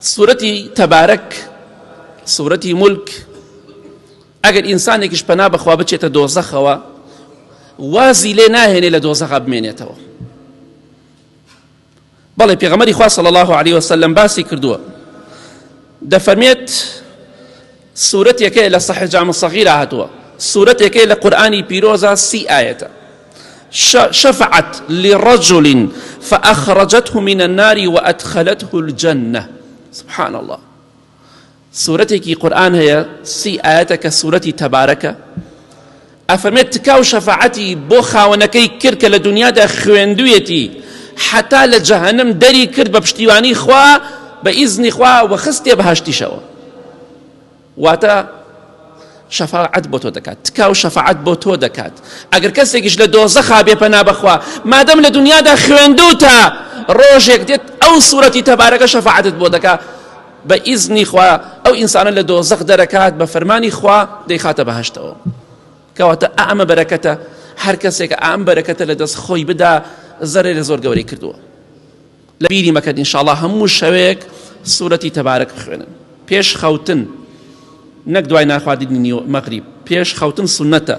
سورەتی تەبارەک، سورەتی مولک، ئەگەر ئینسانێکیش پەنا بەخوا بچێتە دۆزەخەوە وازی لێ ناهێنێ لە دۆزەخە بمێنێتەوە. بەڵێ پێغەمبەری خوا صلی الله عليه وسلم باسی کردووە، دەفەرمێت سورەتێکەیە لە صحیح جامع الصغیرە هاتووە، سورەتێکەیە لە قورئانی پیرۆزە 30 ئاەتە. شفعت لرجل فأخرجته من النار وأدخلته الجنة. سبحان الله. سورتك قرآن هي 30 آياتك سورة تبارك. أفرمت تكاو شفاعتي بو خاونكي كرك لدنيا دا خويندويتي حتى لجهنم دري كرد ببشتيواني خوا بإذن خوا وخستي بهاشتي شوا واتا شفاعت بۆ تۆ دەکات، تکاو شەفاعەت بۆ تۆ دەکات. ئەگەر کەسێکیش لە دۆزەخا بێ پەنا بەخوا مادەم لە دنیادا خوێندوتە ڕۆژێک دێت ئەو سوورەتی تەبارەکە شەفاعەتت بۆ دەکات بە ئیزنی خوا، ئەو ئینسانە لە دۆزەخ دەرەکات بە فەرمانی خوا دەیخاتە بەهەشتەوە. کەواتە ئەمە بەرەکەتە، هەر کەسێک ئەم بەرەکەتە لە دەست خۆی بدا زەرێ لە زۆر گەورەی کردووە. لە بیری مەکەن ئینشاءڵڵا هەموو شەوێک سوورەتی تەبارەک بخوێنن پێش خەوتن، نەک دوای ناخواردنی مەغریب، پێش خەوتن سونەتە.